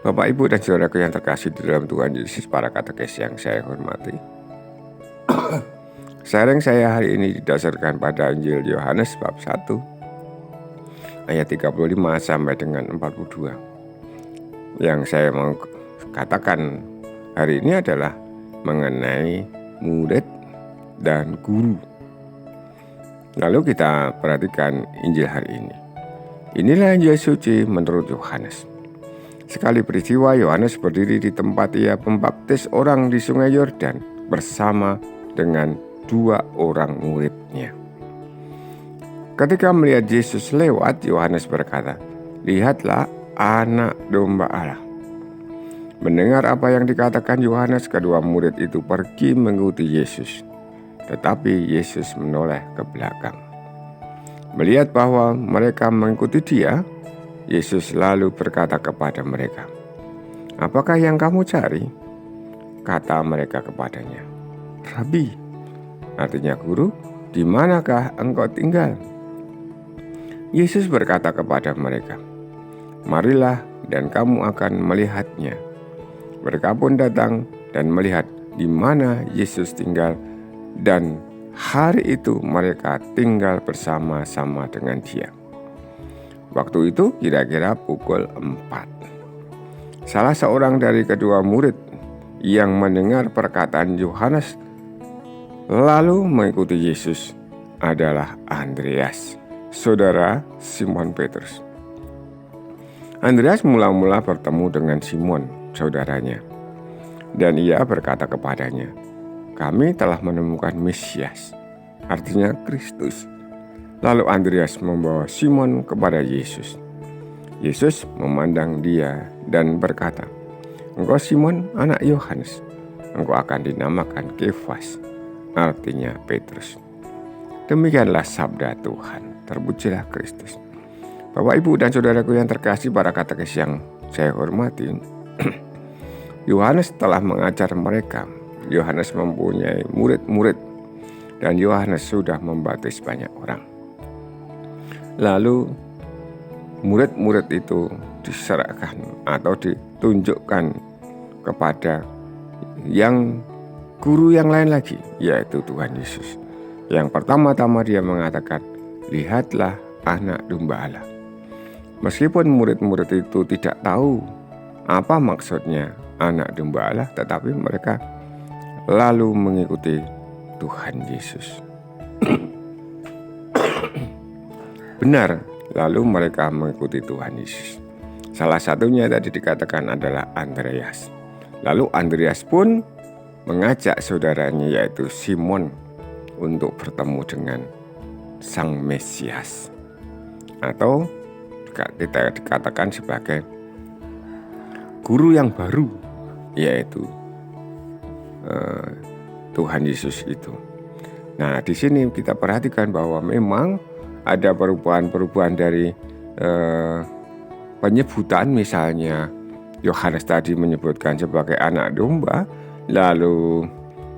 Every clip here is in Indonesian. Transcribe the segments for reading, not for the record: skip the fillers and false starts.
Bapak, Ibu, dan saudaraku yang terkasih di dalam Tuhan Yesus, para katekes yang saya hormati. Sharing saya hari ini didasarkan pada Injil Yohanes bab 1 ayat 35 sampai dengan 42. Yang saya mau katakan hari ini adalah mengenai murid dan guru. Lalu kita perhatikan Injil hari ini. Inilah Injil suci menurut Yohanes. Sekali peristiwa, Yohanes berdiri di tempat ia membaptis orang di sungai Yordan bersama dengan 2 orang muridnya. Ketika melihat Yesus lewat, Yohanes berkata, "Lihatlah anak domba Allah." Mendengar apa yang dikatakan Yohanes, kedua murid itu pergi mengikuti Yesus. Tetapi Yesus menoleh ke belakang. Melihat bahwa mereka mengikuti dia, Yesus lalu berkata kepada mereka, "Apakah yang kamu cari?" Kata mereka kepadanya, "Rabi," artinya guru, "di manakah engkau tinggal?" Yesus berkata kepada mereka, "Marilah dan kamu akan melihatnya." Mereka pun datang dan melihat di mana Yesus tinggal, dan hari itu mereka tinggal bersama-sama dengan dia. Waktu itu kira-kira pukul 4. Salah seorang dari kedua murid yang mendengar perkataan Yohanes lalu mengikuti Yesus adalah Andreas, saudara Simon Petrus. Andreas mula-mula bertemu dengan Simon, saudaranya, dan ia berkata kepadanya, "Kami telah menemukan Mesias," artinya Kristus. Lalu Andreas membawa Simon kepada Yesus. Yesus memandang dia dan berkata, "Engkau Simon, anak Yohanes. Engkau akan dinamakan Kefas," artinya Petrus. Demikianlah sabda Tuhan. Terpujilah Kristus. Bapak, Ibu, dan saudaraku yang terkasih, para katekes yang saya hormati, Yohanes telah mengajar mereka. Yohanes mempunyai murid-murid, dan Yohanes sudah membaptis banyak orang. Lalu murid-murid itu diserahkan atau ditunjukkan kepada guru yang lain lagi, yaitu Tuhan Yesus. Yang pertama-tama dia mengatakan, "Lihatlah anak domba Allah." Meskipun murid-murid itu tidak tahu apa maksudnya anak domba Allah, tetapi mereka lalu mengikuti Tuhan Yesus. Benar, lalu mereka mengikuti Tuhan Yesus. Salah satunya tadi dikatakan adalah Andreas. Lalu Andreas pun mengajak saudaranya yaitu Simon untuk bertemu dengan Sang Mesias, atau kita dikatakan sebagai guru yang baru, yaitu Tuhan Yesus itu. Nah, di sini kita perhatikan bahwa memang ada perubahan-perubahan dari penyebutan. Misalnya Yohanes tadi menyebutkan sebagai anak domba, lalu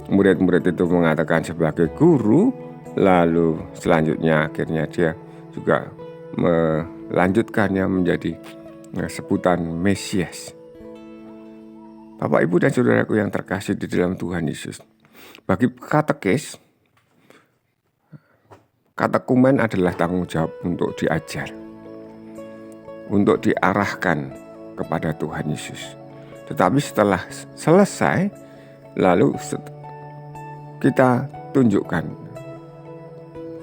murid-murid itu mengatakan sebagai guru, lalu selanjutnya akhirnya dia juga melanjutkannya menjadi sebutan Mesias. Bapak, Ibu, dan saudaraku yang terkasih di dalam Tuhan Yesus, bagi katekes, katekumen adalah tanggung jawab untuk diajar, untuk diarahkan kepada Tuhan Yesus. Tetapi setelah selesai, lalu kita tunjukkan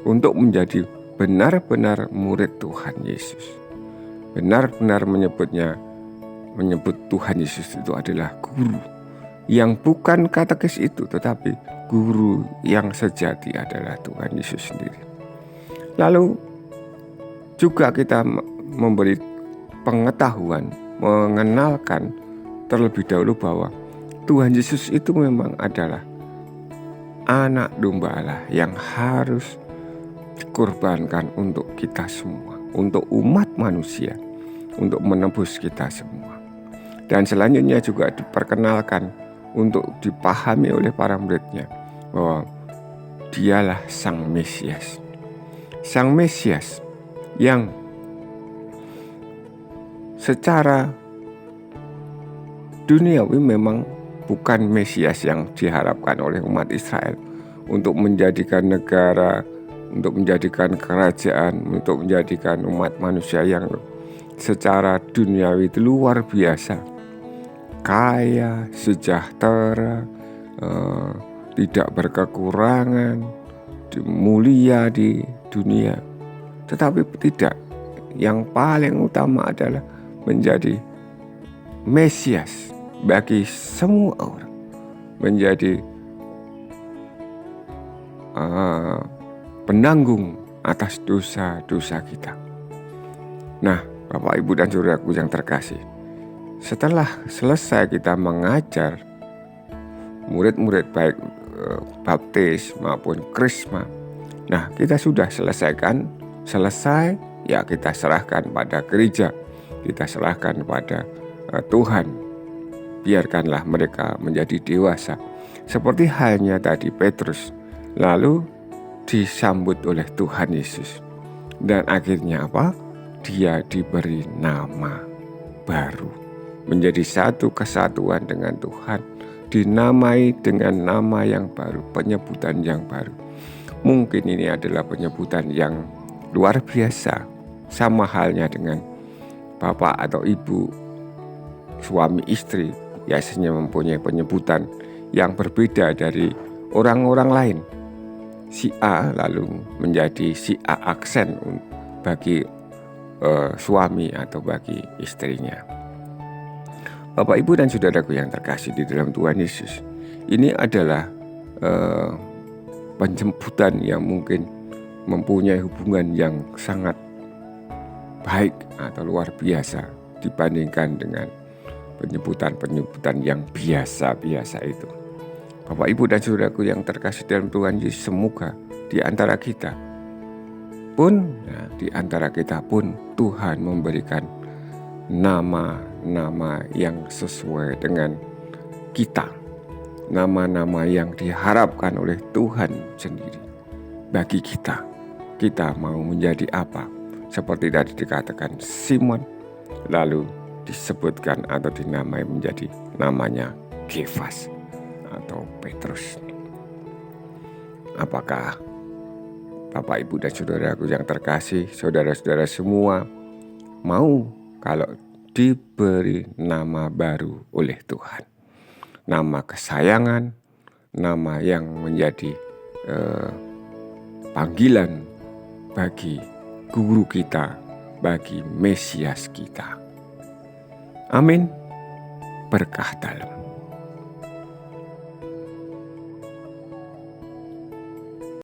untuk menjadi benar-benar murid Tuhan Yesus. Benar-benar menyebut Tuhan Yesus itu adalah guru. Yang bukan katekes itu, tetapi guru yang sejati adalah Tuhan Yesus sendiri. Lalu juga kita memberi pengetahuan, mengenalkan terlebih dahulu bahwa Tuhan Yesus itu memang adalah anak domba Allah yang harus dikorbankan untuk kita semua, untuk umat manusia, untuk menebus kita semua. Dan selanjutnya juga diperkenalkan untuk dipahami oleh para muridnya bahwa dialah Sang Mesias. Sang Mesias yang secara duniawi memang bukan Mesias yang diharapkan oleh umat Israel untuk menjadikan negara, untuk menjadikan kerajaan, untuk menjadikan umat manusia yang secara duniawi itu luar biasa, kaya, sejahtera, tidak berkekurangan, mulia di dunia. Tetapi tidak, yang paling utama adalah menjadi Mesias bagi semua orang, menjadi penanggung atas dosa-dosa kita. Nah, Bapak, Ibu, dan saudaraku yang terkasih, setelah selesai kita mengajar murid-murid baik baptis maupun krisma, nah kita sudah selesai, ya kita serahkan pada gereja, kita serahkan pada Tuhan. Biarkanlah mereka menjadi dewasa, seperti halnya tadi Petrus, lalu disambut oleh Tuhan Yesus. Dan akhirnya apa? Dia diberi nama baru, menjadi satu kesatuan dengan Tuhan, dinamai dengan nama yang baru, penyebutan yang baru. Mungkin ini adalah penyebutan yang luar biasa, sama halnya dengan bapak atau ibu, suami istri, biasanya mempunyai penyebutan yang berbeda dari orang-orang lain. Si A lalu menjadi si A aksen bagi suami atau bagi istrinya. Bapak, Ibu, dan saudaraku yang terkasih di dalam Tuhan Yesus, ini adalah penjemputan yang mungkin mempunyai hubungan yang sangat baik atau luar biasa dibandingkan dengan penyebutan-penyebutan yang biasa-biasa itu. Bapak, Ibu, dan saudaraku yang terkasih dalam Tuhan Yesus, semoga di antara kita pun Tuhan memberikan nama-nama yang sesuai dengan kita, nama-nama yang diharapkan oleh Tuhan sendiri bagi kita. Kita mau menjadi apa? Seperti tadi dikatakan Simon, lalu disebutkan atau dinamai menjadi namanya Kefas atau Petrus. Apakah Bapak, Ibu, dan saudaraku yang terkasih, saudara-saudara semua, mau kalau diberi nama baru oleh Tuhan, nama kesayangan, nama yang menjadi panggilan bagi guru kita, bagi Mesias kita. Amin. Berkah dalam.